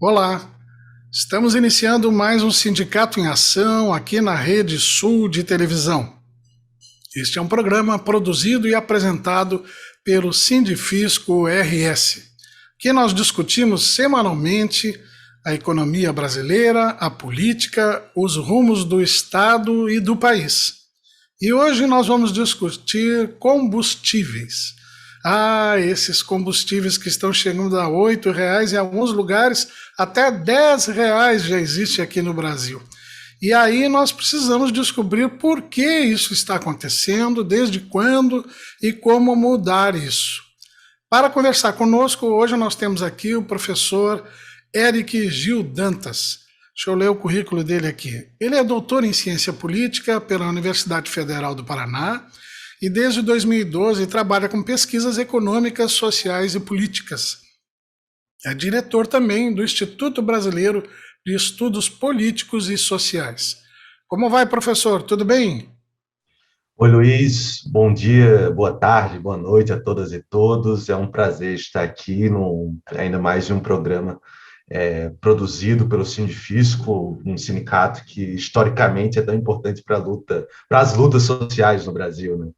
Olá, estamos iniciando mais um Sindicato em Ação aqui na Rede Sul de Televisão. Este é um programa produzido e apresentado pelo Sindifisco RS, que nós discutimos semanalmente a economia brasileira, a política, os rumos do Estado e do país. E hoje nós vamos discutir combustíveis. Esses combustíveis que estão chegando a R$ 8 em alguns lugares, até R$ 10 já existe aqui no Brasil. E aí nós precisamos descobrir por que isso está acontecendo, desde quando e como mudar isso. Para conversar conosco, hoje nós temos aqui o professor Eric Gil Dantas. Deixa eu ler o currículo dele aqui. Ele é doutor em ciência política pela Universidade Federal do Paraná e desde 2012 trabalha com pesquisas econômicas, sociais e políticas. É diretor também do Instituto Brasileiro de Estudos Políticos e Sociais. Como vai, professor? Tudo bem? Oi, Luiz. Bom dia, boa tarde, boa noite a todas e todos. É um prazer estar aqui, ainda mais de um programa produzido pelo Sindifisco, um sindicato que historicamente é tão importante para as lutas sociais no Brasil, né?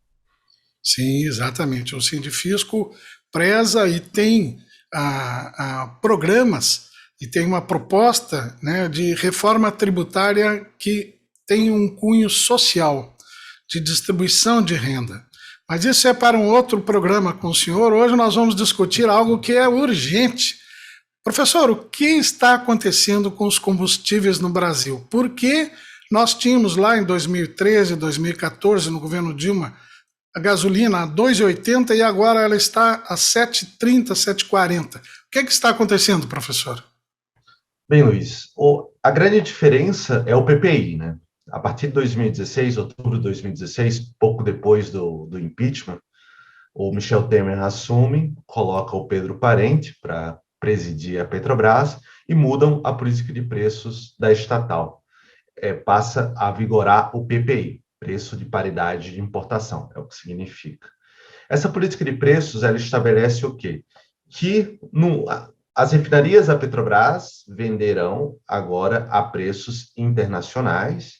Sim, exatamente. O Sindifisco preza e tem programas e tem uma proposta, né, de reforma tributária que tem um cunho social, de distribuição de renda. Mas isso é para um outro programa com o senhor. Hoje nós vamos discutir algo que é urgente. Professor, o que está acontecendo com os combustíveis no Brasil? Por que nós tínhamos lá em 2013, 2014, no governo Dilma, a gasolina a 2,80 e agora ela está a 7,30, 7,40? O que é que está acontecendo, professor? Bem, Luiz, a grande diferença é o PPI, né? A partir de 2016, outubro de 2016, pouco depois do impeachment, o Michel Temer assume, coloca o Pedro Parente para presidir a Petrobras e mudam a política de preços da estatal. Passa a vigorar o PPI, preço de paridade de importação, é o que significa. Essa política de preços, ela estabelece o quê? Que as refinarias da Petrobras venderão agora a preços internacionais.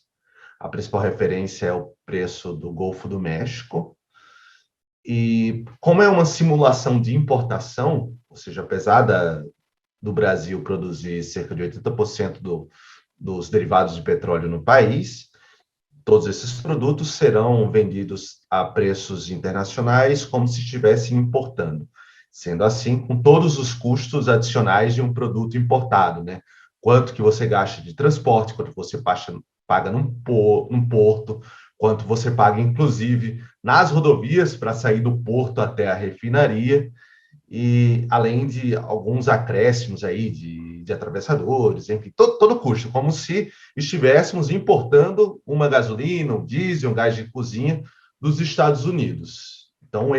A principal referência é o preço do Golfo do México, e como é uma simulação de importação, ou seja, apesar do Brasil produzir cerca de 80% dos derivados de petróleo no país, todos esses produtos serão vendidos a preços internacionais como se estivessem importando. Sendo assim, com todos os custos adicionais de um produto importado, né? Quanto que você gasta de transporte, quanto você paga num porto, quanto você paga, inclusive, nas rodovias para sair do porto até a refinaria, e além de alguns acréscimos aí de atravessadores, enfim, todo o custo, como se estivéssemos importando uma gasolina, um diesel, um gás de cozinha dos Estados Unidos. Então,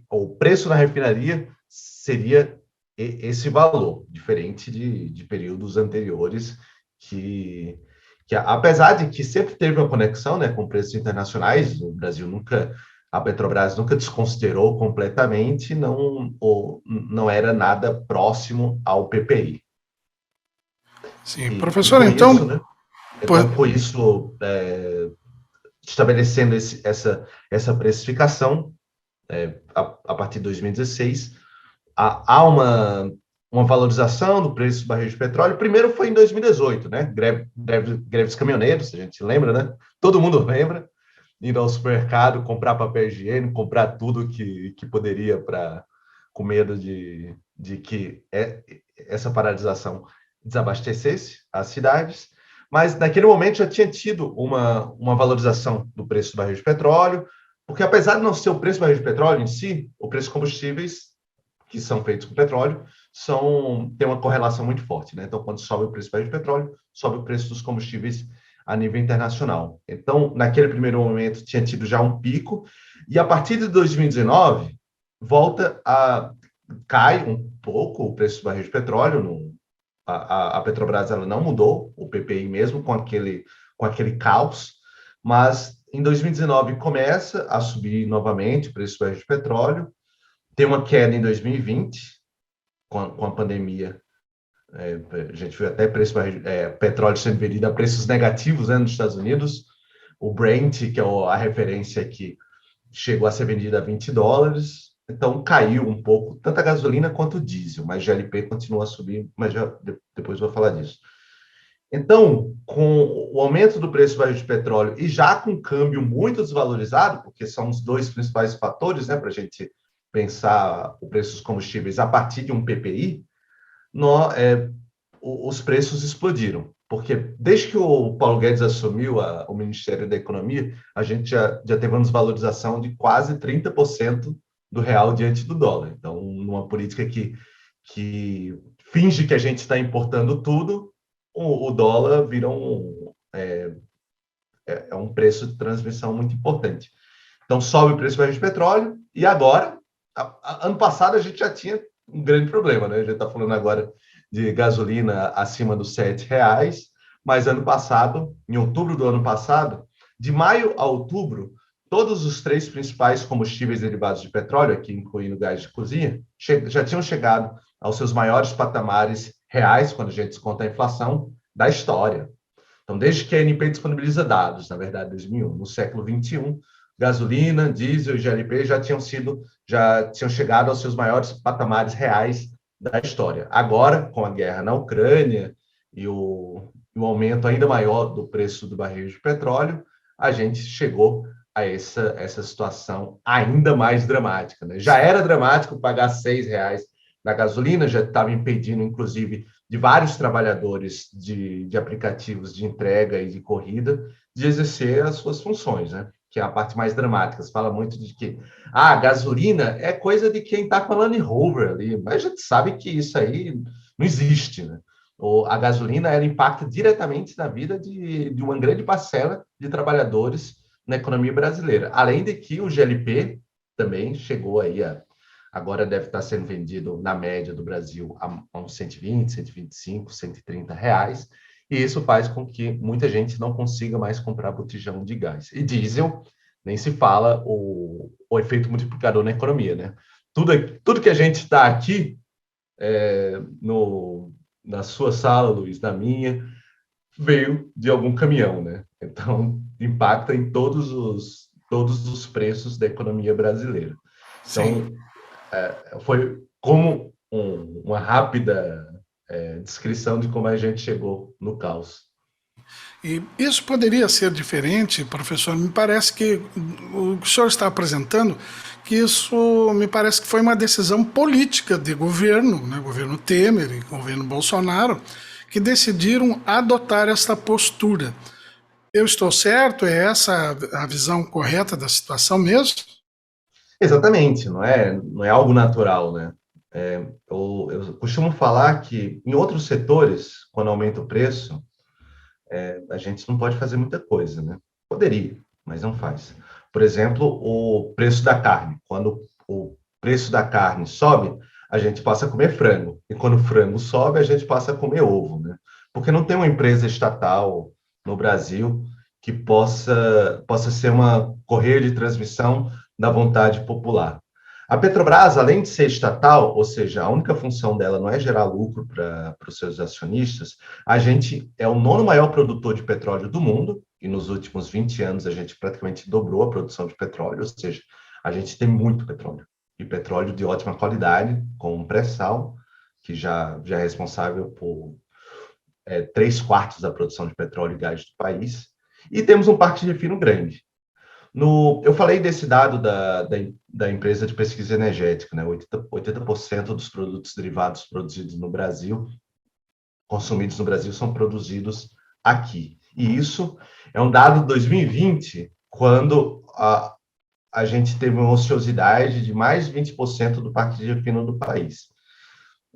o preço na refinaria seria esse valor, diferente de períodos anteriores, que apesar de que sempre teve uma conexão, né, com preços internacionais, o Brasil nunca, a Petrobras nunca desconsiderou completamente, não era nada próximo ao PPI. Sim, E professor, com isso, então, né, pô, então com isso, estabelecendo essa precificação, a partir de 2016, há uma valorização do preço do barril de petróleo. Primeiro foi em 2018, né? Greves caminhoneiros, a gente lembra, né? Todo mundo lembra. Ir ao supermercado, comprar papel higiênico, comprar tudo que poderia com medo de que essa paralisação desabastecesse as cidades. Mas naquele momento já tinha tido uma valorização do preço do barril de petróleo, porque apesar de não ser o preço do barril de petróleo em si, o preço de combustíveis que são feitos com petróleo tem uma correlação muito forte, né? Então, quando sobe o preço do barril de petróleo, sobe o preço dos combustíveis a nível internacional. Então, naquele primeiro momento, tinha tido já um pico, e a partir de 2019, cai um pouco o preço do barril de petróleo. A Petrobras ela não mudou o PPI mesmo com aquele caos, mas em 2019 começa a subir novamente o preço do barril de petróleo, tem uma queda em 2020, com a pandemia A gente viu até petróleo sendo vendido a preços negativos, né, nos Estados Unidos. O Brent, que é a referência aqui, chegou a ser vendido a $20. Então, caiu um pouco, tanto a gasolina quanto o diesel, mas GLP continua a subir, mas depois eu vou falar disso. Então, com o aumento do preço do barril de petróleo e já com o câmbio muito desvalorizado, porque são os dois principais fatores, né, para a gente pensar o preço dos combustíveis a partir de um PPI, os preços explodiram. Porque desde que o Paulo Guedes assumiu o Ministério da Economia, a gente já teve uma desvalorização de quase 30% do real diante do dólar. Então, numa política que finge que a gente está importando tudo, o dólar vira um preço de transmissão muito importante. Então, sobe o preço do barril de petróleo e agora, ano passado, a gente já tinha um grande problema, né? A gente está falando agora de gasolina acima dos R$ 7, mas ano passado, em outubro do ano passado, de maio a outubro, todos os 3 principais combustíveis derivados de petróleo, aqui incluindo gás de cozinha, já tinham chegado aos seus maiores patamares reais, quando a gente desconta a inflação, da história. Então, desde que a ANP disponibiliza dados, na verdade, 2001, no século XXI, gasolina, diesel e GLP já tinham chegado aos seus maiores patamares reais da história. Agora, com a guerra na Ucrânia e o aumento ainda maior do preço do barril de petróleo, a gente chegou a essa situação ainda mais dramática, né? Já era dramático pagar R$ 6 da gasolina, já estava impedindo, inclusive, de vários trabalhadores de aplicativos de entrega e de corrida de exercer as suas funções, né? Que é a parte mais dramática. Se fala muito de que a gasolina é coisa de quem está com a Land Rover ali, mas a gente sabe que isso aí não existe, né? A gasolina ela impacta diretamente na vida de uma grande parcela de trabalhadores na economia brasileira. Além de que o GLP também chegou aí agora deve estar sendo vendido na média do Brasil a uns 120, 125, R$ 130, e isso faz com que muita gente não consiga mais comprar botijão de gás. E diesel, nem se fala o efeito multiplicador na economia, né? Tudo que a gente está aqui, na sua sala, Luiz, na minha, veio de algum caminhão, né? Então, impacta em todos os preços da economia brasileira. Então, foi como uma rápida descrição de como a gente chegou no caos. E isso poderia ser diferente, professor? Me parece que o senhor está apresentando que isso me parece que foi uma decisão política de governo, né, governo Temer e governo Bolsonaro, que decidiram adotar esta postura. Eu estou certo? É essa a visão correta da situação mesmo? Exatamente, não é algo natural, né? Eu costumo falar que em outros setores, quando aumenta o preço, a gente não pode fazer muita coisa, né? Poderia, mas não faz. Por exemplo, o preço da carne. Quando o preço da carne sobe, a gente passa a comer frango. E quando o frango sobe, a gente passa a comer ovo, né? Porque não tem uma empresa estatal no Brasil que possa ser uma correia de transmissão da vontade popular. A Petrobras, além de ser estatal, ou seja, a única função dela não é gerar lucro para os seus acionistas, a gente é o nono maior produtor de petróleo do mundo, e nos últimos 20 anos a gente praticamente dobrou a produção de petróleo, ou seja, a gente tem muito petróleo, e petróleo de ótima qualidade, com um pré-sal, que já é responsável por 3/4 da produção de petróleo e gás do país, e temos um parque de refino grande. Eu falei desse dado da empresa de pesquisa energética, né? 80% dos produtos derivados produzidos no Brasil, consumidos no Brasil, são produzidos aqui. E isso é um dado de 2020, quando a gente teve uma ociosidade de mais de 20% do parque de refino do país.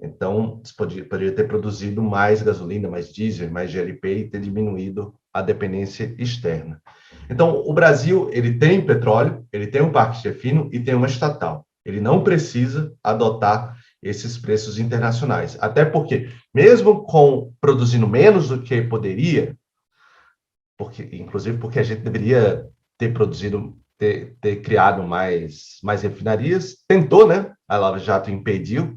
Então, poderia ter produzido mais gasolina, mais diesel, mais GLP e ter diminuído a dependência externa. Então, o Brasil, ele tem petróleo, ele tem um parque de refino e tem uma estatal. Ele não precisa adotar esses preços internacionais. Até porque, mesmo produzindo menos do que poderia, inclusive porque a gente deveria ter produzido, ter criado mais refinarias, tentou, né? A Lava Jato impediu,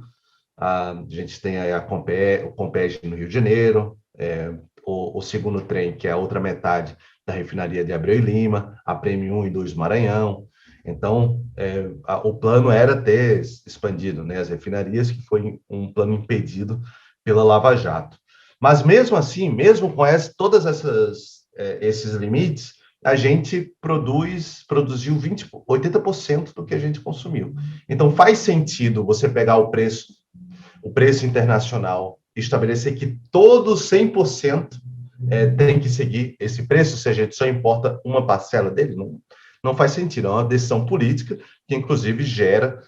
A gente tem aí o Compeg no Rio de Janeiro, o segundo trem, que é a outra metade da refinaria de Abreu e Lima, a Prêmio 1 e 2 Maranhão. Então, o plano era ter expandido, né, as refinarias, que foi um plano impedido pela Lava Jato. Mas mesmo assim, mesmo com todas esses limites, a gente produziu 80% do que a gente consumiu. Então, faz sentido você pegar o preço internacional, estabelecer que todos 100% tem que seguir esse preço, se a gente só importa uma parcela dele, não faz sentido. É uma decisão política que, inclusive, gera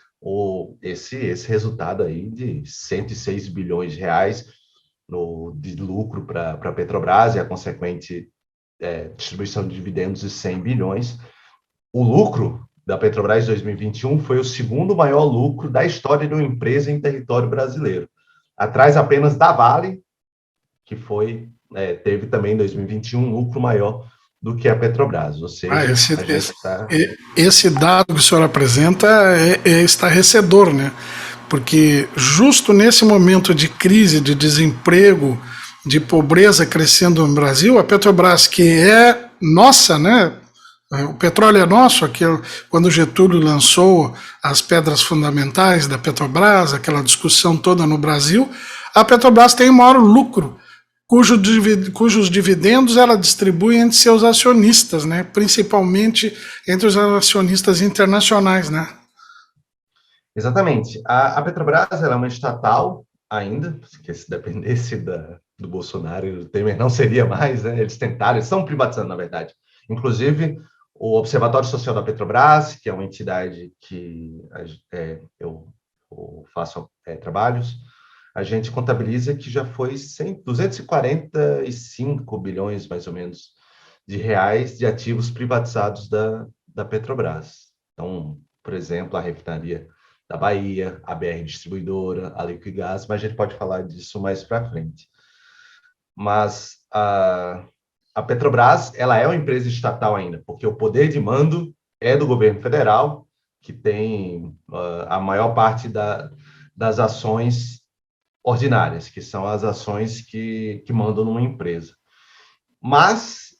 esse resultado aí de 106 bilhões de reais de lucro para a Petrobras e a consequente distribuição de dividendos de 100 bilhões. O lucro da Petrobras em 2021 foi o segundo maior lucro da história de uma empresa em território brasileiro, atrás apenas da Vale, que teve também em 2021 um lucro maior do que a Petrobras, ou seja, a gente está... Esse dado que o senhor apresenta é estarrecedor, né? Porque justo nesse momento de crise, de desemprego, de pobreza crescendo no Brasil, a Petrobras, que é nossa, né? O petróleo é nosso, quando Getúlio lançou as pedras fundamentais da Petrobras, aquela discussão toda no Brasil, a Petrobras tem o maior lucro, cujos dividendos ela distribui entre seus acionistas, né? Principalmente entre os acionistas internacionais, né? Exatamente. A Petrobras ela é uma estatal ainda, porque se dependesse do Bolsonaro e do Temer não seria mais, né? Eles tentaram, eles estão privatizando, na verdade. Inclusive, o Observatório Social da Petrobras, que é uma entidade que eu faço trabalhos, a gente contabiliza que já foi 245 bilhões, mais ou menos, de reais de ativos privatizados da Petrobras. Então, por exemplo, a refinaria da Bahia, a BR Distribuidora, a Liquigás, mas a gente pode falar disso mais para frente. Mas a Petrobras, ela é uma empresa estatal ainda, porque o poder de mando é do governo federal, que tem a maior parte das ações ordinárias, que são as ações que mandam numa empresa. Mas,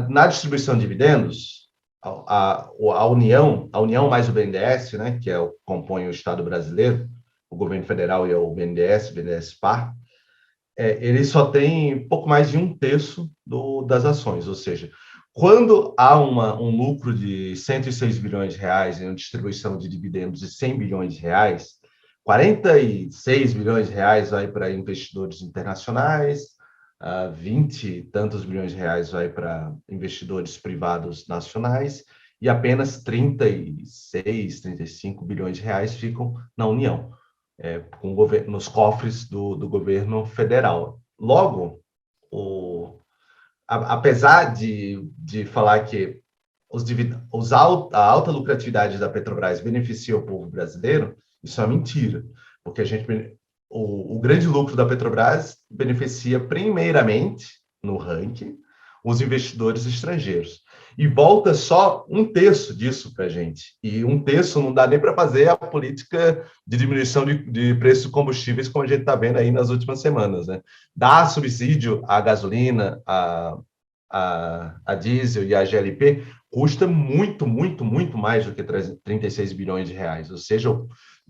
na distribuição de dividendos, a União mais o BNDES, né, que compõe o Estado brasileiro, o governo federal e o BNDES-Par, ele só tem pouco mais de 1/3 das ações, ou seja, quando há um lucro de 106 bilhões de reais em uma distribuição de dividendos de 100 bilhões de reais, 46 bilhões de reais vai para investidores internacionais, 20 e tantos bilhões de reais vai para investidores privados nacionais e apenas 36, 35 bilhões de reais ficam na União, nos cofres do governo federal. Logo, apesar de falar que a alta lucratividade da Petrobras beneficia o povo brasileiro, isso é mentira, porque o grande lucro da Petrobras beneficia primeiramente, no ranking, os investidores estrangeiros. E volta só 1/3 disso para a gente. E 1/3 não dá nem para fazer a política de diminuição de preços de combustíveis, como a gente está vendo aí nas últimas semanas, né? Dar subsídio à gasolina, a diesel e a GLP custa muito, muito, muito mais do que 36 bilhões de reais. Ou seja,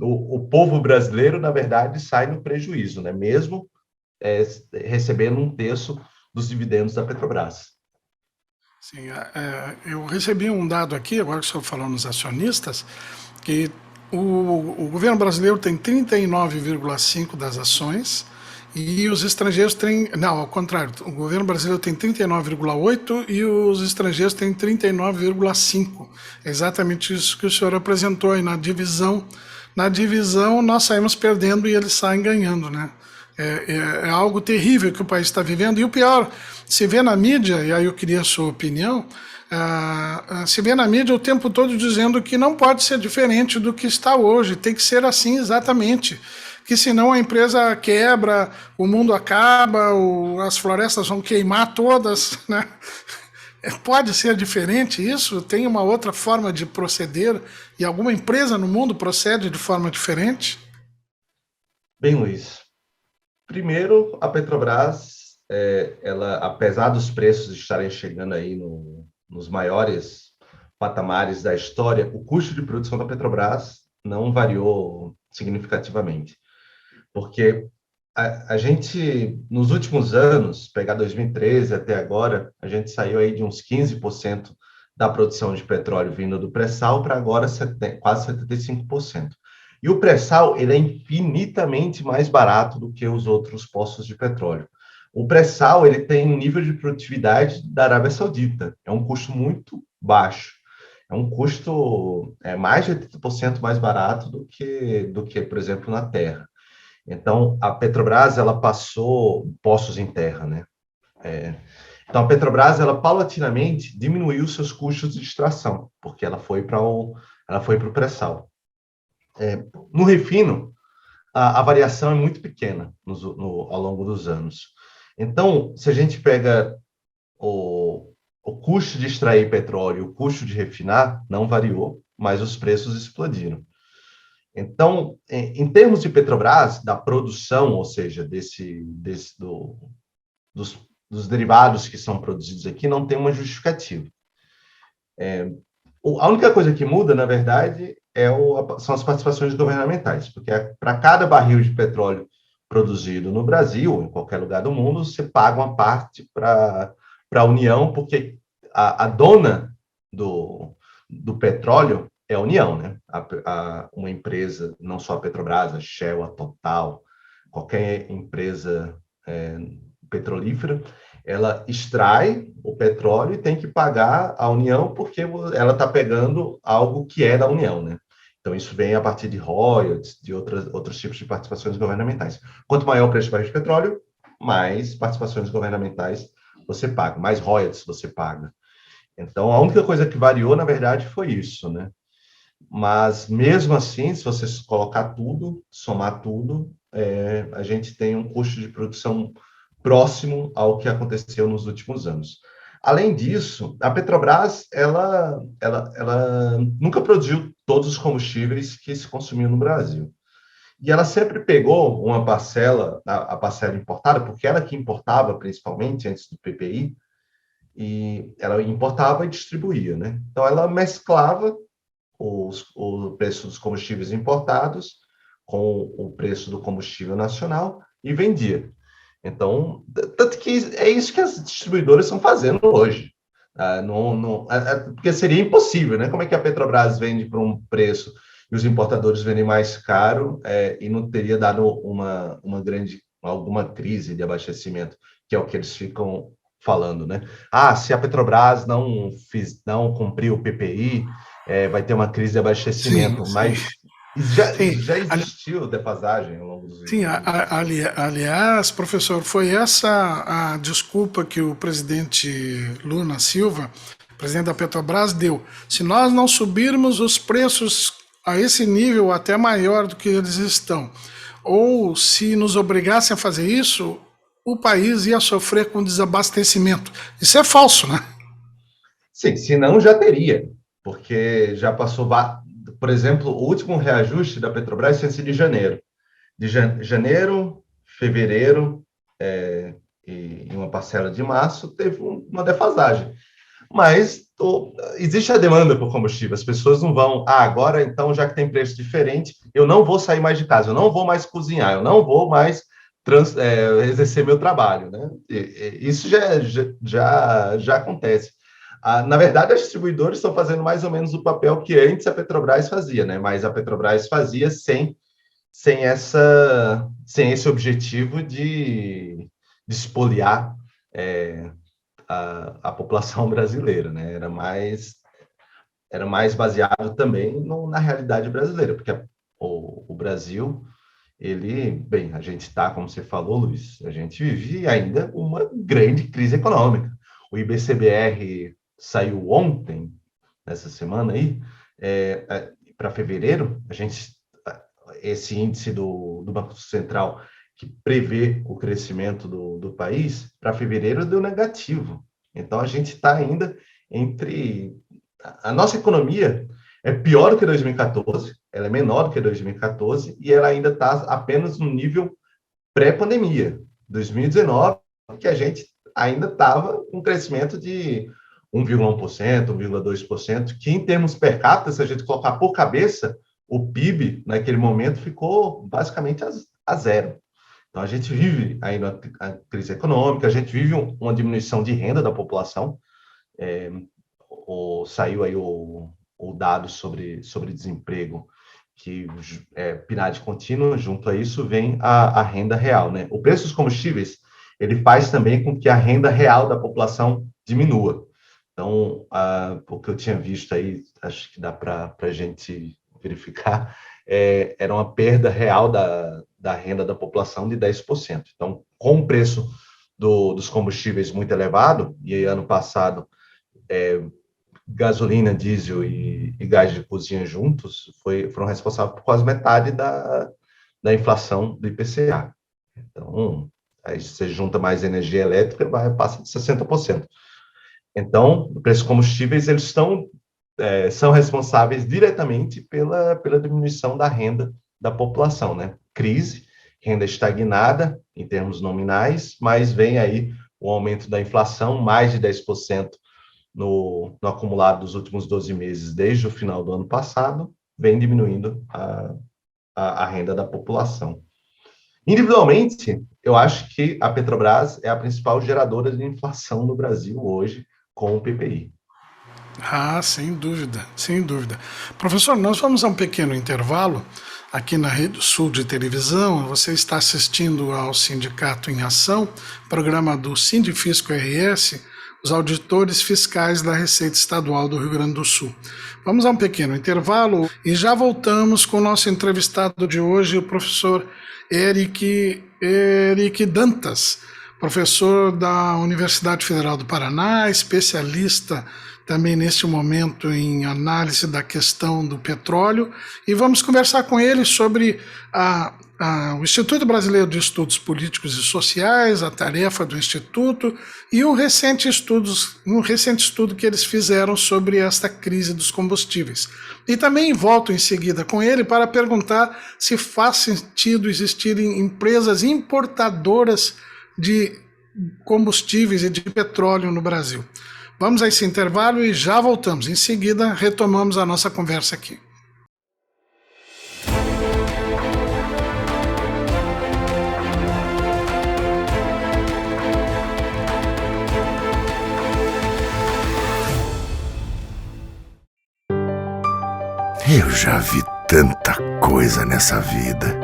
o povo brasileiro, na verdade, sai no prejuízo, né? Mesmo recebendo 1/3 dos dividendos da Petrobras. Sim, eu recebi um dado aqui, agora que o senhor falou nos acionistas, que o governo brasileiro tem 39,5% das ações e os estrangeiros têm... Não, ao contrário, o governo brasileiro tem 39,8% e os estrangeiros têm 39,5%. É exatamente isso que o senhor apresentou aí na divisão. Na divisão, nós saímos perdendo e eles saem ganhando, né? É algo terrível que o país está vivendo. E o pior, se vê na mídia, e aí eu queria a sua opinião, se vê na mídia o tempo todo dizendo que não pode ser diferente do que está hoje, tem que ser assim exatamente, que senão a empresa quebra, o mundo acaba, as florestas vão queimar todas, né? Pode ser diferente isso? Tem uma outra forma de proceder e alguma empresa no mundo procede de forma diferente? Bem, Luiz, primeiro, a Petrobras, ela, apesar dos preços estarem chegando aí nos maiores patamares da história, o custo de produção da Petrobras não variou significativamente, porque a gente, nos últimos anos, pegar 2013 até agora, a gente saiu aí de uns 15% da produção de petróleo vindo do pré-sal para agora quase 75%. E o pré-sal, ele é infinitamente mais barato do que os outros poços de petróleo. O pré-sal, ele tem um nível de produtividade da Arábia Saudita. É um custo muito baixo. É um custo mais de 80% mais barato do que, por exemplo, na terra. Então, a Petrobras, ela passou poços em terra, né? É, então, a Petrobras, ela paulatinamente diminuiu seus custos de extração, porque ela foi para o pré-sal. No refino, a variação é muito pequena ao longo dos anos. Então, se a gente pega o custo de extrair petróleo, o custo de refinar, não variou, mas os preços explodiram. Então, em termos de Petrobras, da produção, ou seja, dos derivados que são produzidos aqui, não tem uma justificativa. A única coisa que muda, na verdade, são as participações governamentais, porque para cada barril de petróleo produzido no Brasil, ou em qualquer lugar do mundo, você paga uma parte para a União, porque a dona do petróleo é a União, né? Uma empresa, não só a Petrobras, a Shell, a Total, qualquer empresa petrolífera, ela extrai o petróleo e tem que pagar a União porque ela está pegando algo que é da União, né? Então, isso vem a partir de royalties, de outros tipos de participações governamentais. Quanto maior o preço de barril de petróleo, mais participações governamentais você paga, mais royalties você paga. Então, a única coisa que variou, na verdade, foi isso, né? Mas, mesmo assim, se você colocar tudo, somar tudo, a gente tem um custo de produção próximo ao que aconteceu nos últimos anos. Além disso, a Petrobras, ela nunca produziu todos os combustíveis que se consumiam no Brasil. E ela sempre pegou uma parcela, a parcela importada, porque ela que importava, principalmente, antes do PPI, e ela importava e distribuía, né? Então, ela mesclava o preço dos combustíveis importados com o preço do combustível nacional e vendia. Então, tanto que é isso que as distribuidoras estão fazendo hoje. Porque seria impossível, né? Como é que a Petrobras vende por um preço e os importadores vendem mais caro e não teria dado alguma crise de abastecimento, que é o que eles ficam falando, né? Se a Petrobras não cumpriu o PPI, vai ter uma crise de Sim, abastecimento, sim. mas já Sim, existiu defasagem ao longo dos sim, últimos anos. aliás, professor, foi essa a desculpa que o presidente Lula Silva, presidente da Petrobras, deu. Se nós não subirmos os preços a esse nível até maior do que eles estão, ou se nos obrigassem a fazer isso, o país ia sofrer com desabastecimento. Isso é falso, né? Sim, se não já teria, porque já passou, por exemplo, o último reajuste da Petrobras tinha sido de janeiro. De janeiro, fevereiro e uma parcela de março teve uma defasagem. Mas existe a demanda por combustível, as pessoas não vão, agora então, já que tem preço diferente, eu não vou sair mais de casa, eu não vou mais cozinhar, eu não vou mais exercer meu trabalho, né? Isso já acontece. Na verdade, as distribuidoras estão fazendo mais ou menos o papel que antes a Petrobras fazia, né? Mas a Petrobras fazia sem esse objetivo de espoliar a população brasileira, né? Era mais baseado também na realidade brasileira, porque o Brasil, bem, a gente está, como você falou, Luiz, a gente vive ainda uma grande crise econômica. O IBCBR saiu ontem, nessa semana aí, para fevereiro, esse índice do Banco Central que prevê o crescimento do país, para fevereiro deu negativo. Então, a gente está ainda entre... A nossa economia, é pior do que 2014, ela é menor do que 2014 e ela ainda está apenas no nível pré-pandemia, 2019, que a gente ainda estava com um crescimento de 1,1%, 1,2%, que em termos per capita, se a gente colocar por cabeça, o PIB naquele momento ficou basicamente a zero. Então a gente vive aí uma crise econômica, a gente vive uma diminuição de renda da população. Saiu aí o dado sobre desemprego, que PNAD contínua, junto a isso vem a renda real, né? O preço dos combustíveis, ele faz também com que a renda real da população diminua. Então, o que eu tinha visto aí, acho que dá para a gente verificar, era uma perda real da renda da população de 10%. Então, com o preço dos combustíveis muito elevado, e ano passado, gasolina, diesel e gás de cozinha juntos foram responsáveis por quase metade da inflação do IPCA. Então, aí você junta mais energia elétrica, passa de 60%. Então, os preços combustíveis, eles são responsáveis diretamente pela diminuição da renda da população, né? Crise, renda estagnada em termos nominais, mas vem aí o aumento da inflação, mais de 10% no acumulado dos últimos 12 meses, desde o final do ano passado, vem diminuindo a renda da população. Individualmente, eu acho que a Petrobras é a principal geradora de inflação no Brasil hoje, com o PPI. Ah, sem dúvida, sem dúvida. Professor, nós vamos a um pequeno intervalo aqui na Rede Sul de Televisão. Você está assistindo ao Sindicato em Ação, programa do Sindifisco RS, os auditores fiscais da Receita Estadual do Rio Grande do Sul. Vamos a um pequeno intervalo e já voltamos com o nosso entrevistado de hoje, o professor Eric Dantas, professor da Universidade Federal do Paraná, especialista também neste momento em análise da questão do petróleo, e vamos conversar com ele sobre o Instituto Brasileiro de Estudos Políticos e Sociais, a tarefa do Instituto e um recente estudo que eles fizeram sobre esta crise dos combustíveis. E também volto em seguida com ele para perguntar se faz sentido existirem empresas importadoras de combustíveis e de petróleo no Brasil. Vamos a esse intervalo e já voltamos. Em seguida, retomamos a nossa conversa aqui. Eu já vi tanta coisa nessa vida.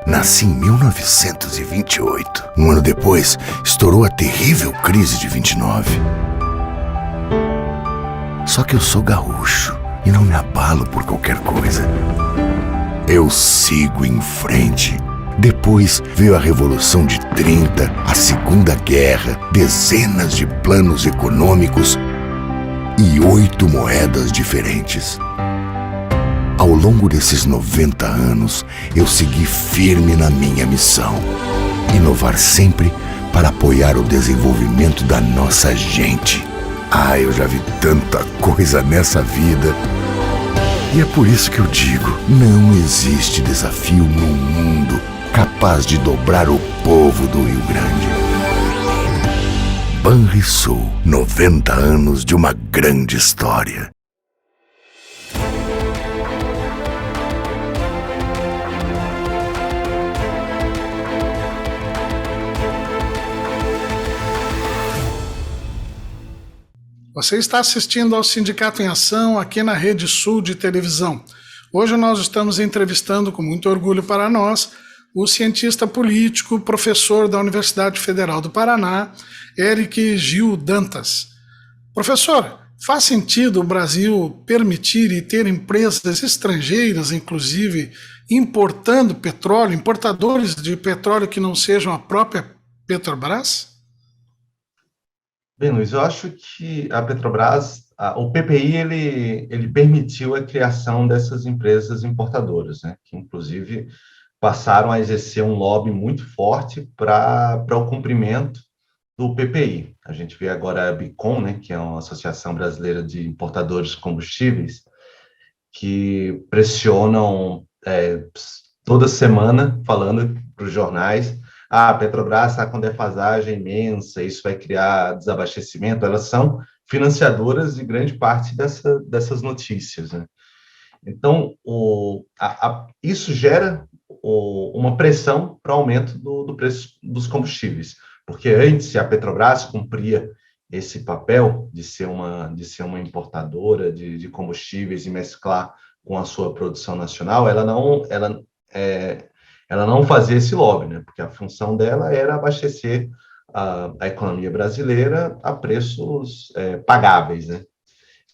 Nasci em 1928. Um ano depois, estourou a terrível crise de 29. Só que eu sou gaúcho e não me abalo por qualquer coisa. Eu sigo em frente. Depois veio a Revolução de 30, a Segunda Guerra, dezenas de planos econômicos e 8 moedas diferentes. Ao longo desses 90 anos, eu segui firme na minha missão. Inovar sempre para apoiar o desenvolvimento da nossa gente. Eu já vi tanta coisa nessa vida. E é por isso que eu digo, não existe desafio no mundo capaz de dobrar o povo do Rio Grande. Banrisul, 90 anos de uma grande história. Você está assistindo ao Sindicato em Ação aqui na Rede Sul de Televisão. Hoje nós estamos entrevistando, com muito orgulho para nós, o cientista político, professor da Universidade Federal do Paraná, Eric Gil Dantas. Professor, faz sentido o Brasil permitir e ter empresas estrangeiras, inclusive, importando petróleo, importadores de petróleo que não sejam a própria Petrobras? Bem, Luiz, eu acho que a Petrobras, o PPI, ele permitiu a criação dessas empresas importadoras, né, que inclusive passaram a exercer um lobby muito forte para o cumprimento do PPI. A gente vê agora a Bicom, né, que é uma Associação Brasileira de Importadores de Combustíveis, que pressionam toda semana, falando para os jornais, a Petrobras está com defasagem imensa, isso vai criar desabastecimento. Elas são financiadoras de grande parte dessas notícias, né? Então, isso gera uma pressão para o aumento do preço dos combustíveis, porque antes a Petrobras cumpria esse papel de ser uma importadora de combustíveis e mesclar com a sua produção nacional. Ela não fazia esse lobby, né? Porque a função dela era abastecer a economia brasileira a preços pagáveis, né?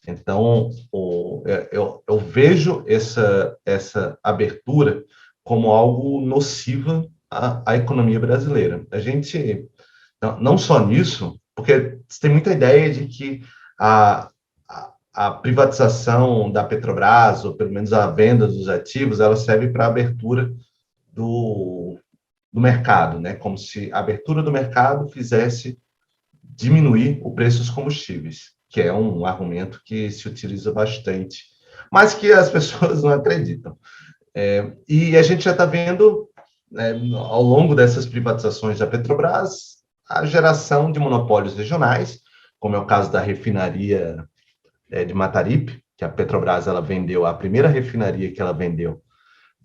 Então, eu vejo essa abertura como algo nociva à economia brasileira. A gente, não só nisso, porque tem muita ideia de que a privatização da Petrobras, ou pelo menos a venda dos ativos, ela serve para a abertura do mercado, né? Como se a abertura do mercado fizesse diminuir o preço dos combustíveis, que é um argumento que se utiliza bastante, mas que as pessoas não acreditam. E a gente já está vendo, ao longo dessas privatizações da Petrobras, a geração de monopólios regionais, como é o caso da refinaria de Mataripe, que a Petrobras ela vendeu, a primeira refinaria que ela vendeu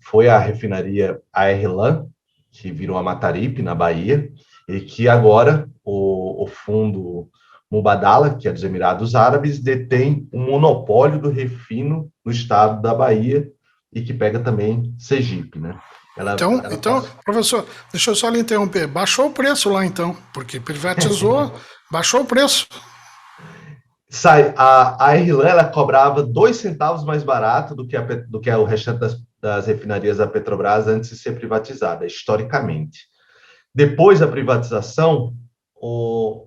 foi a refinaria ARLAM, que virou a Mataripe, na Bahia, e que agora o fundo Mubadala, que é dos Emirados Árabes, detém um monopólio do refino no estado da Bahia e que pega também Sergipe, né? Então, professor, deixa eu só lhe interromper. Baixou o preço lá, então, porque privatizou, baixou o preço. A ARLAM ela cobrava 2 centavos mais barato do que o restante das refinarias da Petrobras antes de ser privatizada, historicamente. Depois da privatização,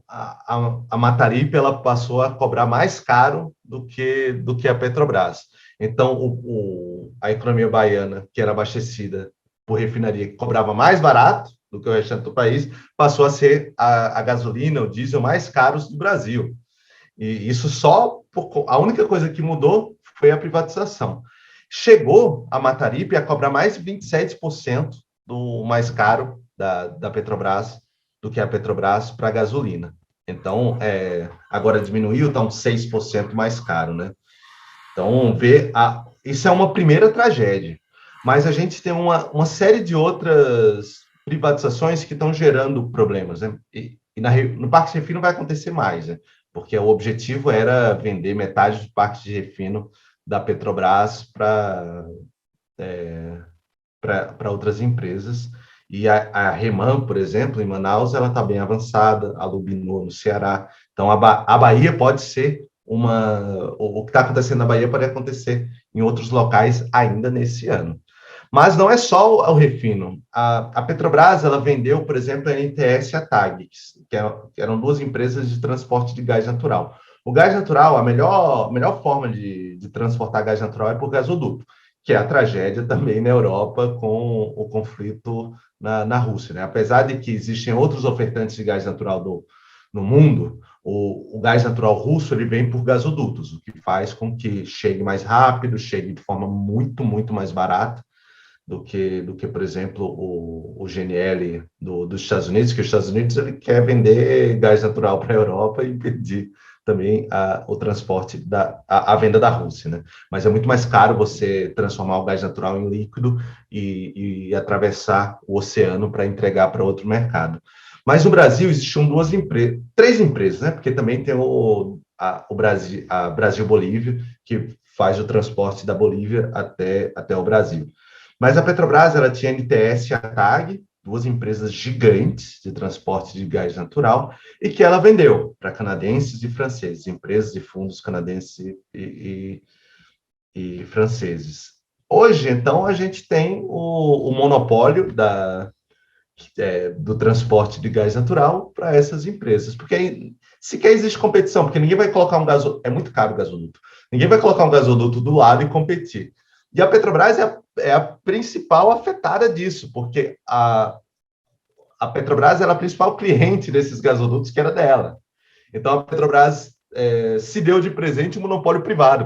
a Mataripe ela passou a cobrar mais caro do que a Petrobras. Então, a economia baiana, que era abastecida por refinaria, que cobrava mais barato do que o restante do país, passou a ser a gasolina, o diesel mais caros do Brasil. E isso a única coisa que mudou foi a privatização. Chegou a Mataripe a cobrar mais de 27% do mais caro da Petrobras do que a Petrobras para a gasolina. Então, agora diminuiu, está uns 6% mais caro, né? Então, isso é uma primeira tragédia. Mas a gente tem uma série de outras privatizações que estão gerando problemas, né? E no Parque de Refino vai acontecer mais, né? Porque o objetivo era vender metade do Parque de Refino da Petrobras para outras empresas. E a REMAN, por exemplo, em Manaus, ela está bem avançada, a Lubinor no Ceará. Então, a Bahia pode ser o que está acontecendo na Bahia pode acontecer em outros locais ainda nesse ano. Mas não é só o refino. A Petrobras, ela vendeu, por exemplo, a NTS e a TAG, que eram 2 empresas de transporte de gás natural. O gás natural, a melhor forma de transportar gás natural é por gasoduto, que é a tragédia também na Europa com o conflito na Rússia, né? Apesar de que existem outros ofertantes de gás natural no mundo, o gás natural russo ele vem por gasodutos, o que faz com que chegue mais rápido, chegue de forma muito, muito mais barata do que por exemplo, o GNL dos Estados Unidos, que os Estados Unidos ele quer vender gás natural para a Europa e impedir também o transporte, a venda da Rússia, né? Mas é muito mais caro você transformar o gás natural em líquido e atravessar o oceano para entregar para outro mercado. Mas no Brasil existiam 3 empresas, né? Porque também tem a Brasil-Bolívia, que faz o transporte da Bolívia até o Brasil. Mas a Petrobras ela tinha a NTS e a TAG, 2 empresas gigantes de transporte de gás natural, e que ela vendeu para canadenses e franceses, empresas de fundos canadenses e franceses. Hoje, então, a gente tem o monopólio do transporte de gás natural para essas empresas, porque sequer existe competição, porque ninguém vai colocar um gasoduto, é muito caro o gasoduto, ninguém vai colocar um gasoduto do lado e competir. E a Petrobras é a principal afetada disso, porque a Petrobras era a principal cliente desses gasodutos, que era dela. Então, a Petrobras se deu de presente um monopólio privado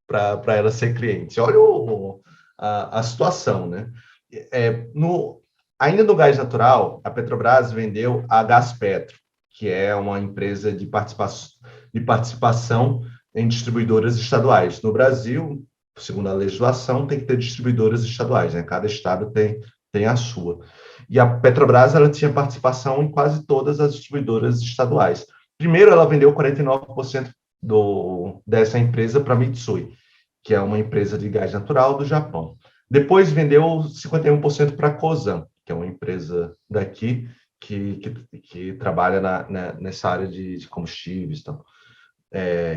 para ela ser cliente. Olha a situação, né? Ainda no gás natural, a Petrobras vendeu a Gaspetro, que é uma empresa de participação em distribuidoras estaduais. No Brasil, segundo a legislação, tem que ter distribuidoras estaduais, né? Cada estado tem a sua. E a Petrobras, ela tinha participação em quase todas as distribuidoras estaduais. Primeiro, ela vendeu 49% dessa empresa para a Mitsui, que é uma empresa de gás natural do Japão. Depois, vendeu 51% para a Cosan, que é uma empresa daqui que trabalha nessa área de combustíveis, então,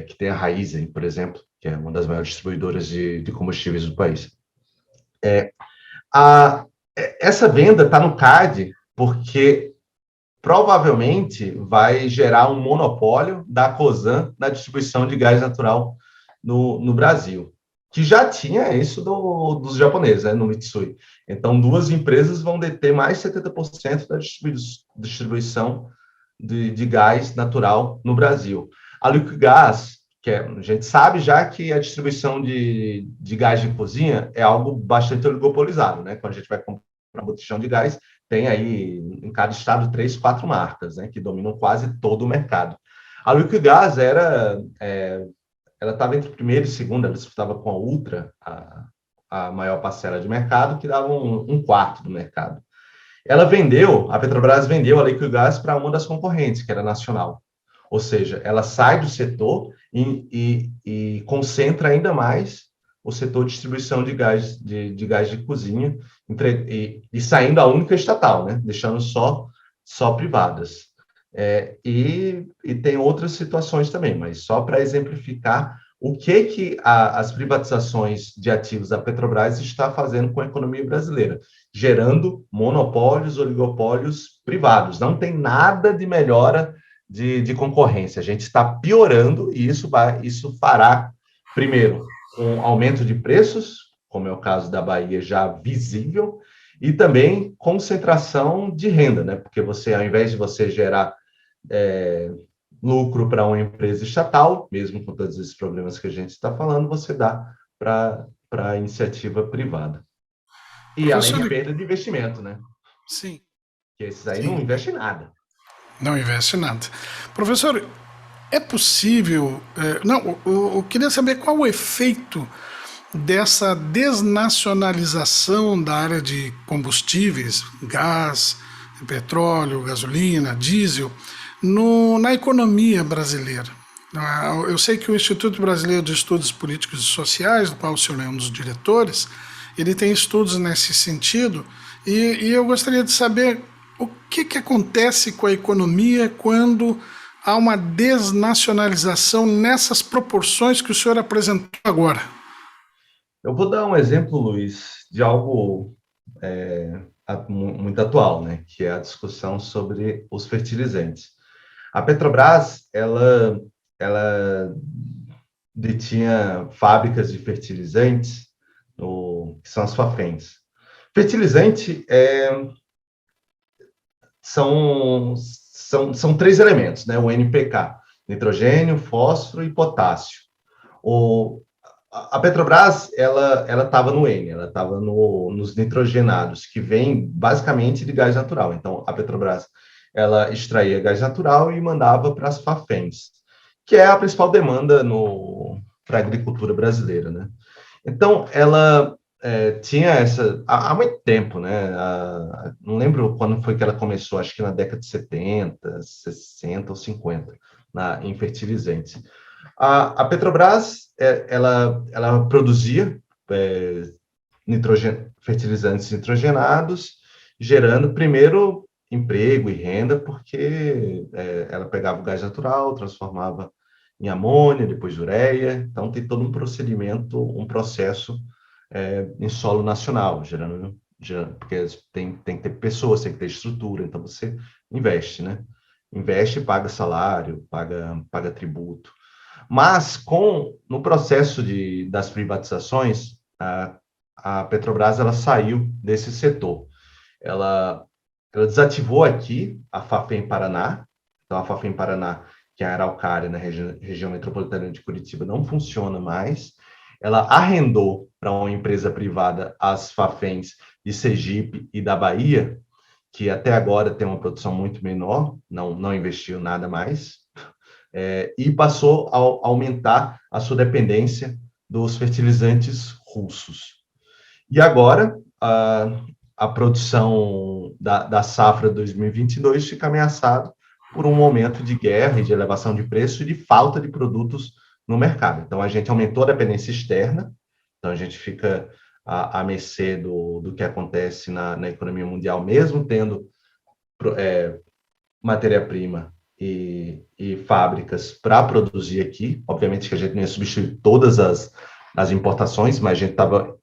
que tem a Raízen, por exemplo, que é uma das maiores distribuidoras de combustíveis do país. Essa venda está no CAD porque provavelmente vai gerar um monopólio da Cosan na distribuição de gás natural no Brasil, que já tinha isso dos japoneses, né, no Mitsui. Então, duas empresas vão deter mais de 70% da distribuição de gás natural no Brasil. A Liquigás, a gente sabe já que a distribuição de gás de cozinha é algo bastante oligopolizado, né? Quando a gente vai comprar um botijão de gás, tem aí em cada estado 3, 4 marcas, né, que dominam quase todo o mercado. A Liquigás ela estava entre primeiro e segundo, ela disputava com a Ultra, a maior parcela de mercado, que dava um quarto do mercado. A Petrobras vendeu a Liquigás para uma das concorrentes, que era nacional. Ou seja, ela sai do setor e concentra ainda mais o setor de distribuição de gás de cozinha, e saindo a única estatal, né? Deixando só privadas. E tem outras situações também, mas só para exemplificar o que as privatizações de ativos da Petrobras está fazendo com a economia brasileira, gerando monopólios, oligopólios privados. Não tem nada de melhora de concorrência. A gente está piorando e isso fará, primeiro, um aumento de preços, como é o caso da Bahia, já visível, e também concentração de renda, né? Porque ao invés de você gerar lucro para uma empresa estatal, mesmo com todos esses problemas que a gente está falando, você dá para a iniciativa privada. E além de perda de investimento, né? Sim. Que esses aí não investem nada. Não investe nada. Professor, é possível... eu queria saber qual o efeito dessa desnacionalização da área de combustíveis, gás, petróleo, gasolina, diesel, na economia brasileira. Eu sei que o Instituto Brasileiro de Estudos Políticos e Sociais, do qual o senhor é um dos diretores, ele tem estudos nesse sentido, e eu gostaria de saber o que acontece com a economia quando há uma desnacionalização nessas proporções que o senhor apresentou agora. Eu vou dar um exemplo, Luiz, de algo muito atual, né, que é a discussão sobre os fertilizantes. A Petrobras, ela detinha fábricas de fertilizantes, que são as Fafens. Fertilizante são 3 elementos, né? O NPK, nitrogênio, fósforo e potássio. A Petrobras, ela estava no N, ela estava nos nitrogenados, que vem basicamente de gás natural. Então, a Petrobras, ela extraía gás natural e mandava para as Fafens, que é a principal demanda para a agricultura brasileira, né? Então, ela tinha há muito tempo, né? Não lembro quando foi que ela começou, acho que na década de 70, 60 ou 50, em fertilizantes. A Petrobras, ela produzia fertilizantes nitrogenados, gerando primeiro emprego e renda, porque ela pegava o gás natural, transformava em amônia, depois ureia. Então tem todo um procedimento, um processo em solo nacional, gerando, porque tem que ter pessoas, tem que ter estrutura, então você investe, né? Investe, paga salário, paga tributo. Mas no processo das privatizações, a Petrobras ela saiu desse setor. Ela desativou aqui a Fafem Paraná. Então, a Fafem Paraná, que é a Araucária, na região metropolitana de Curitiba, não funciona mais. ela arrendou para uma empresa privada as Faféns de Sergipe e da Bahia, que até agora tem uma produção muito menor, não investiu nada mais, e passou a aumentar a sua dependência dos fertilizantes russos. E agora, a produção da safra 2022 fica ameaçada por um momento de guerra e de elevação de preço e de falta de produtos no mercado. Então, a gente aumentou a dependência externa, então a gente fica à mercê do que acontece na economia mundial, mesmo tendo matéria-prima e fábricas para produzir aqui. Obviamente que a gente não ia substituir todas as importações, mas a gente estava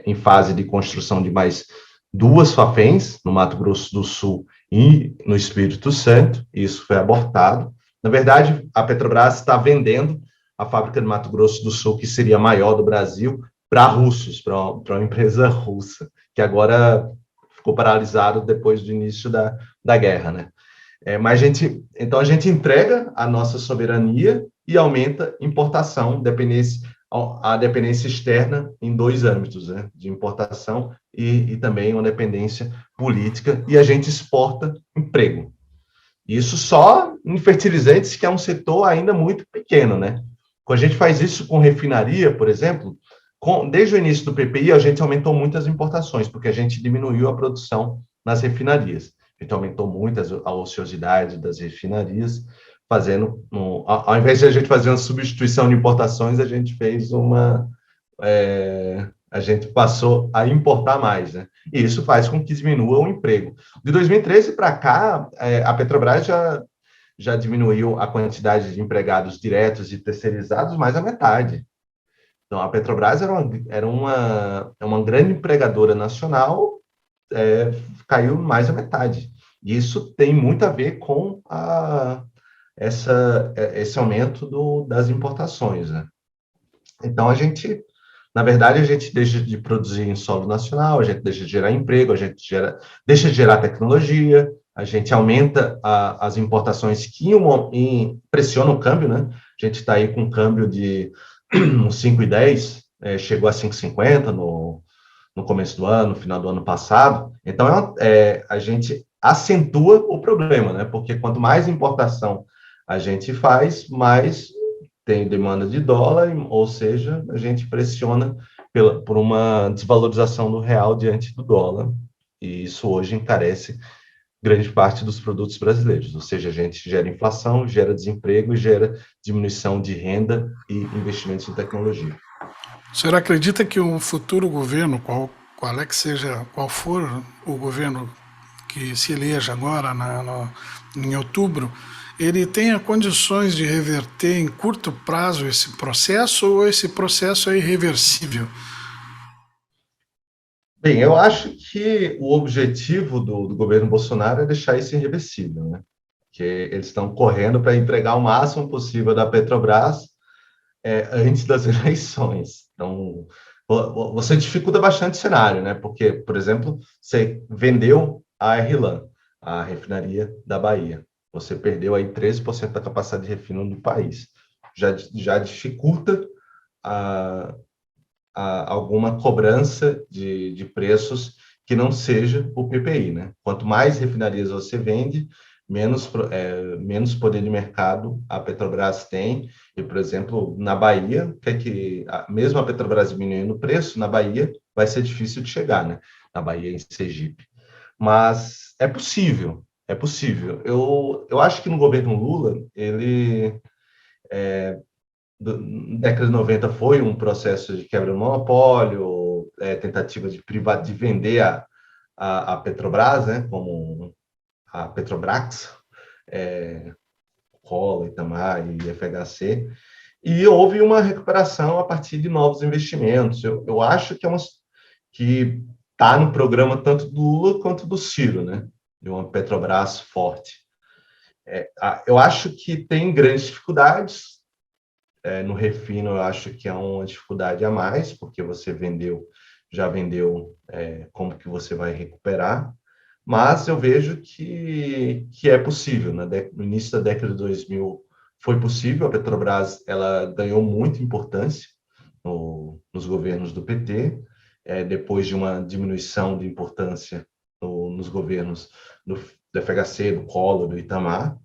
em fase de construção de mais 2 Faféns, no Mato Grosso do Sul e no Espírito Santo, e isso foi abortado. Na verdade, a Petrobras está vendendo a fábrica de Mato Grosso do Sul, que seria a maior do Brasil, para russos, para uma empresa russa, que agora ficou paralisado depois do início da guerra, né? Mas então a gente entrega a nossa soberania e aumenta importação, a dependência externa em 2 âmbitos, né? De importação e também uma dependência política, e a gente exporta emprego. Isso só em fertilizantes, que é um setor ainda muito pequeno, né? Quando a gente faz isso com refinaria, por exemplo, desde o início do PPI, a gente aumentou muito as importações, porque a gente diminuiu a produção nas refinarias. A gente aumentou muito a ociosidade das refinarias, ao invés de a gente fazer uma substituição de importações, a gente fez a gente passou a importar mais, né? E isso faz com que diminua o emprego. De 2013 para cá, a Petrobras já diminuiu a quantidade de empregados diretos e terceirizados mais a metade. Então, a Petrobras era uma grande empregadora nacional, caiu mais a metade. E isso tem muito a ver com esse aumento das importações, né? Então, na verdade, a gente deixa de produzir em solo nacional, a gente deixa de gerar emprego, a gente deixa de gerar tecnologia, a gente aumenta as importações que pressionam o câmbio, né? A gente está aí com um câmbio de uns 5,10, chegou a 5,50 no começo do ano, no final do ano passado. Então, a gente acentua o problema, né? Porque quanto mais importação a gente faz, mais tem demanda de dólar, ou seja, a gente pressiona por uma desvalorização do real diante do dólar, e isso hoje encarece grande parte dos produtos brasileiros, ou seja, a gente gera inflação, gera desemprego e gera diminuição de renda e investimentos em tecnologia. O senhor acredita que um futuro governo, qual for o governo que se eleja agora em outubro, ele tenha condições de reverter em curto prazo esse processo, ou esse processo é irreversível? Bem, eu acho que o objetivo do governo Bolsonaro é deixar isso irreversível, né? Que eles estão correndo para entregar o máximo possível da Petrobras antes das eleições. Então, você dificulta bastante o cenário, né? Porque, por exemplo, você vendeu a RLAM, a refinaria da Bahia. Você perdeu aí 13% da capacidade de refino do país. Já dificulta alguma cobrança de preços que não seja o PPI, né? Quanto mais refinarias você vende, menos poder de mercado a Petrobras tem. E, por exemplo, na Bahia, mesmo a Petrobras diminuindo o preço, na Bahia vai ser difícil de chegar, né? Na Bahia, em Sergipe. Mas é possível. Eu acho que no governo Lula, na década de 90 foi um processo de quebra do monopólio, tentativa de vender a Petrobras, né, como a Petrobrax, Cola, Itamar e FHC, e houve uma recuperação a partir de novos investimentos. Eu acho que está no programa tanto do Lula quanto do Ciro, né, de uma Petrobras forte. Eu acho que tem grandes dificuldades. No refino, eu acho que é uma dificuldade a mais, porque você já vendeu, como que você vai recuperar, mas eu vejo que é possível. No início da década de 2000 foi possível, a Petrobras ela ganhou muita importância, nos governos do PT, depois de uma diminuição de importância nos governos do FHC, do Collor, do Itamar.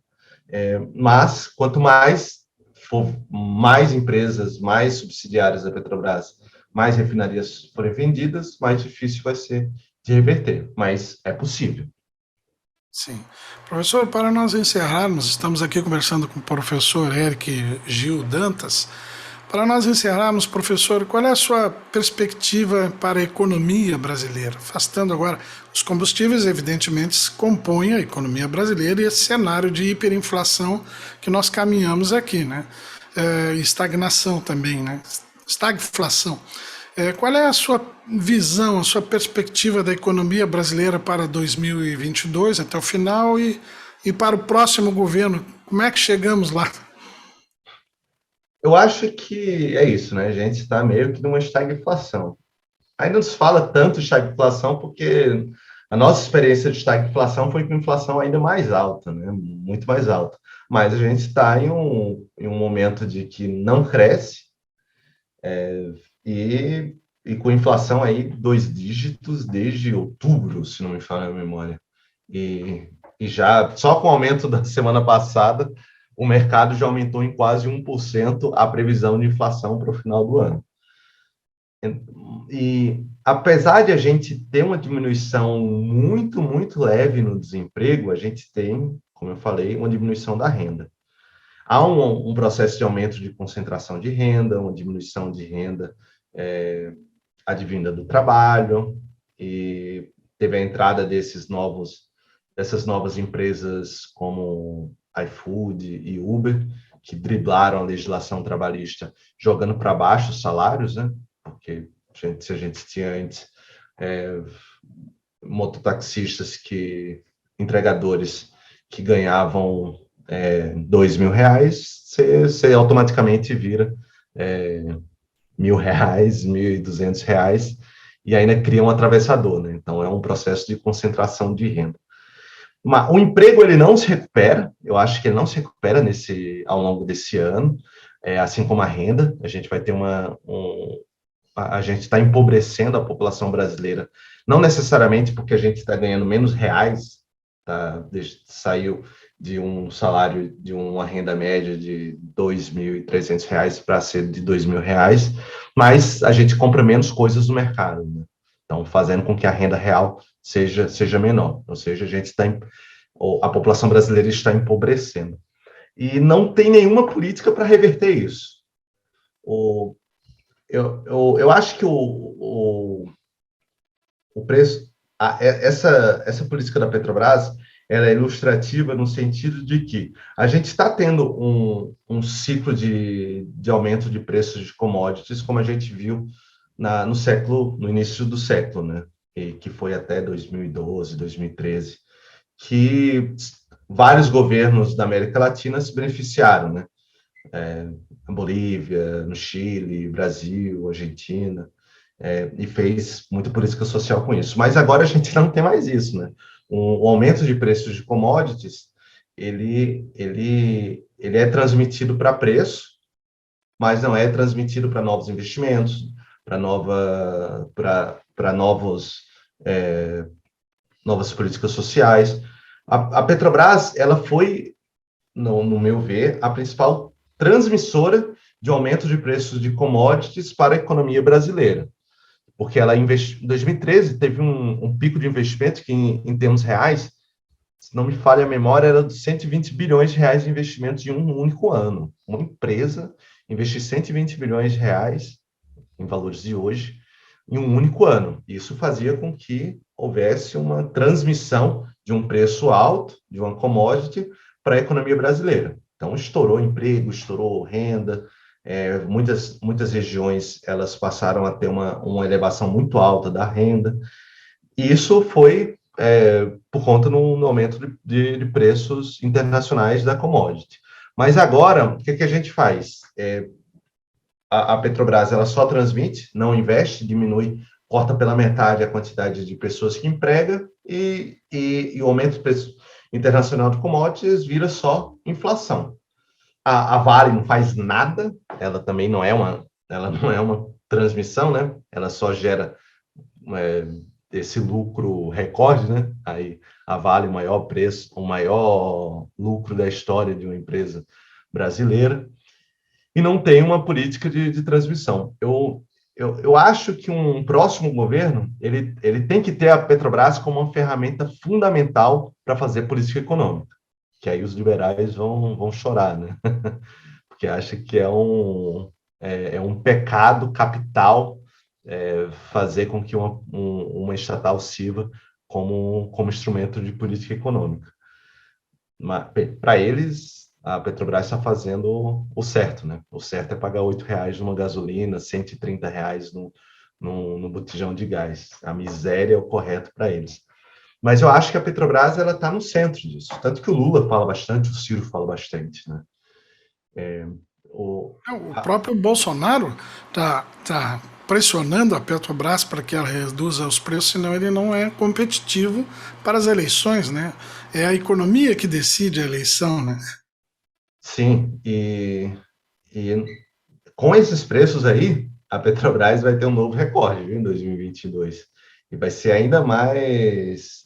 Mas, quanto mais for mais empresas, mais subsidiárias da Petrobras, mais refinarias forem vendidas, mais difícil vai ser de reverter, mas é possível. Sim. Professor, para nós encerrarmos, estamos aqui conversando com o professor Eric Gil Dantas. Para nós encerrarmos, professor, qual é a sua perspectiva para a economia brasileira? Afastando agora os combustíveis, evidentemente, compõem a economia brasileira e esse cenário de hiperinflação que nós caminhamos aqui, né? Estagnação também, né? Estagflação. Qual é a sua visão, a sua perspectiva da economia brasileira para 2022, até o final, e para o próximo governo? Como é que chegamos lá? Eu acho que é isso, né? A gente está meio que numa estagflação. Ainda não se fala tanto de estagflação porque a nossa experiência de estagflação foi com inflação ainda mais alta, né? Muito mais alta. Mas a gente está em um momento de que não cresce, e com inflação aí 2 dígitos desde outubro, se não me falha a memória. E já, só com o aumento da semana passada, o mercado já aumentou em quase 1% a previsão de inflação para o final do ano. E apesar de a gente ter uma diminuição muito, muito leve no desemprego, a gente tem, como eu falei, uma diminuição da renda. Há um processo de aumento de concentração de renda, uma diminuição de renda advinda do trabalho, e teve a entrada dessas novas empresas como iFood e Uber, que driblaram a legislação trabalhista, jogando para baixo os salários, né? Porque se a gente tinha antes mototaxistas, entregadores que ganhavam R$ 2.000, você automaticamente vira R$ 1.000, R$ 1.200, e ainda cria um atravessador, né? Então é um processo de concentração de renda. Mas o emprego ele não se recupera, eu acho que ele não se recupera ao longo desse ano, assim como a renda. A gente vai ter a gente está empobrecendo a população brasileira, não necessariamente porque a gente está ganhando menos reais, tá? Saiu de um salário, de uma renda média de R$ 2.300 para ser de R$ 2.000, mas a gente compra menos coisas no mercado, né? Então, fazendo com que a renda real seja menor, ou seja, a população brasileira está empobrecendo. E não tem nenhuma política para reverter isso. Eu acho que o preço, essa política da Petrobras, ela é ilustrativa no sentido de que a gente está tendo um ciclo de aumento de preços de commodities, como a gente viu no início do século, né? Que foi até 2012, 2013, que vários governos da América Latina se beneficiaram, né? Na Bolívia, no Chile, Brasil, Argentina, e fez muita política social com isso. Mas agora a gente não tem mais isso, né? O aumento de preços de commodities, ele é transmitido para preço, mas não é transmitido para novos investimentos, para novas políticas sociais. A Petrobras, ela foi, no meu ver, a principal transmissora de aumento de preços de commodities para a economia brasileira, porque ela investiu, em 2013 teve um pico de investimento que, em termos reais, se não me falha a memória, era de R$ 120 bilhões de investimentos em um único ano. Uma empresa investir R$ 120 bilhões em valores de hoje, em um único ano. Isso fazia com que houvesse uma transmissão de um preço alto, de uma commodity, para a economia brasileira. Então, estourou emprego, estourou renda, muitas regiões elas passaram a ter uma elevação muito alta da renda. E isso foi por conta no aumento de preços internacionais da commodity. Mas agora, o que a gente faz? A Petrobras ela só transmite, não investe, diminui, corta pela metade a quantidade de pessoas que emprega, e o aumento do preço internacional de commodities vira só inflação. A Vale não faz nada, ela também não é ela não é uma transmissão, né? Ela só gera esse lucro recorde, né? Aí a Vale, o maior preço, o maior lucro da história de uma empresa brasileira, e não tem uma política de transmissão. Eu acho que um próximo governo ele tem que ter a Petrobras como uma ferramenta fundamental para fazer política econômica, que aí os liberais vão chorar, né? Porque acha que é um pecado capital fazer com que uma estatal sirva como instrumento de política econômica. Para eles, a Petrobras está fazendo o certo, né? O certo é pagar R$8 numa gasolina, R$130 no botijão de gás. A miséria é o correto para eles. Mas eu acho que a Petrobras ela está no centro disso. Tanto que o Lula fala bastante, o Ciro fala bastante, né? O próprio Bolsonaro tá pressionando a Petrobras para que ela reduza os preços, senão ele não é competitivo para as eleições, né? É a economia que decide a eleição, né? Sim, e com esses preços aí, a Petrobras vai ter um novo recorde, viu, em 2022. E vai ser ainda mais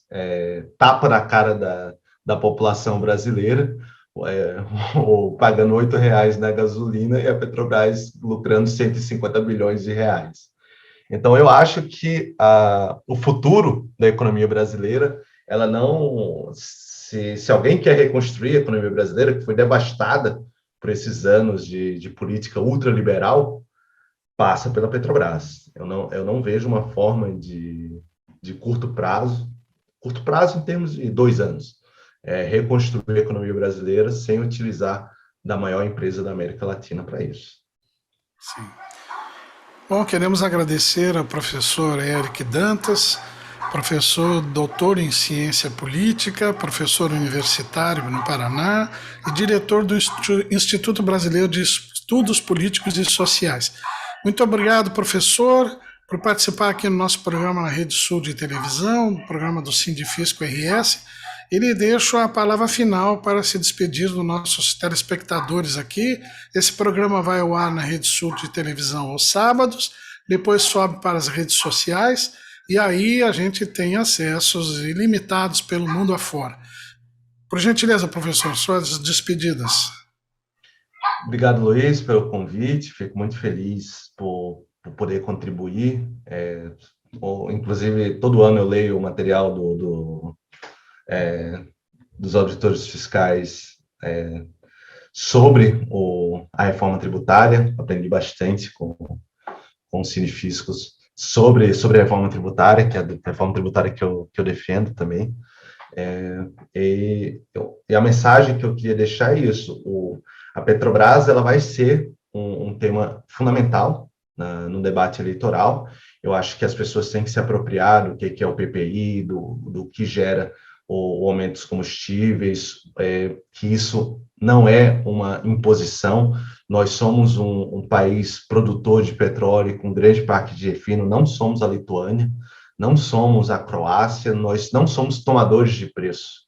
tapa na cara da população brasileira, ou pagando R$8 na gasolina e a Petrobras lucrando 150 bilhões de reais. Então, eu acho que o futuro da economia brasileira, ela não... Se alguém quer reconstruir a economia brasileira, que foi devastada por esses anos de política ultraliberal, passa pela Petrobras. Eu não vejo uma forma de curto prazo em termos de 2 anos, reconstruir a economia brasileira sem utilizar da maior empresa da América Latina para isso. Sim. Bom, queremos agradecer ao professor Eric Dantas, professor doutor em ciência política, professor universitário no Paraná e diretor do Instituto Brasileiro de Estudos Políticos e Sociais. Muito obrigado, professor, por participar aqui no nosso programa na Rede Sul de Televisão, programa do Sindifisco RS. E lhe deixo a palavra final para se despedir dos nossos telespectadores aqui. Esse programa vai ao ar na Rede Sul de Televisão aos sábados, depois sobe para as redes sociais, e aí a gente tem acessos ilimitados pelo mundo afora. Por gentileza, professor, suas despedidas. Obrigado, Luiz, pelo convite. Fico muito feliz por poder contribuir. Inclusive, todo ano eu leio o material dos auditores fiscais sobre a reforma tributária. Aprendi bastante com os cinefísicos sobre a reforma tributária, que é a reforma tributária que eu defendo também. E a mensagem que eu queria deixar é isso: a Petrobras ela vai ser um tema fundamental no debate eleitoral. Eu acho que as pessoas têm que se apropriar do que é o PPI, do que gera o aumento dos combustíveis, que isso não é uma imposição. Nós somos um país produtor de petróleo com um grande parque de refino, não somos a Lituânia, não somos a Croácia, nós não somos tomadores de preço.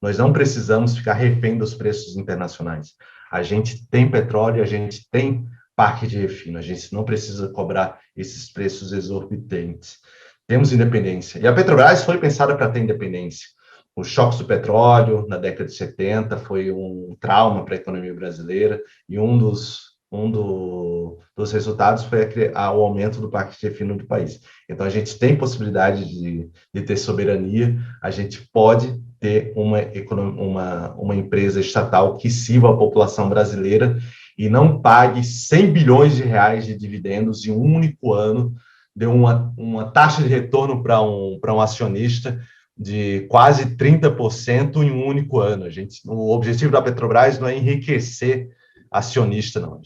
Nós não precisamos ficar refém dos preços internacionais. A gente tem petróleo, a gente tem parque de refino, a gente não precisa cobrar esses preços exorbitantes. Temos independência. E a Petrobras foi pensada para ter independência. Os choques do petróleo na década de 70 foi um trauma para a economia brasileira, e um dos resultados foi o aumento do parque de refino do país. Então, a gente tem possibilidade de ter soberania, a gente pode ter uma empresa estatal que sirva a população brasileira e não pague 100 bilhões de reais de dividendos em um único ano, deu uma taxa de retorno para um acionista de quase 30% em um único ano. O objetivo da Petrobras não é enriquecer acionista, não.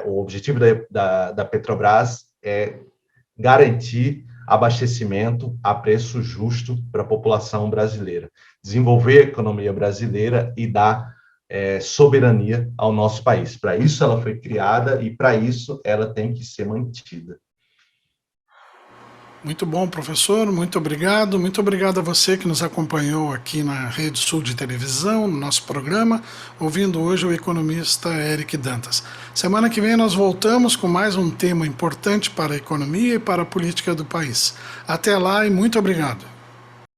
O objetivo da Petrobras é garantir abastecimento a preço justo para a população brasileira, desenvolver a economia brasileira e dar soberania ao nosso país. Para isso ela foi criada e para isso ela tem que ser mantida. Muito bom, professor, muito obrigado a você que nos acompanhou aqui na Rede Sul de Televisão, no nosso programa, ouvindo hoje o economista Eric Dantas. Semana que vem nós voltamos com mais um tema importante para a economia e para a política do país. Até lá e muito obrigado.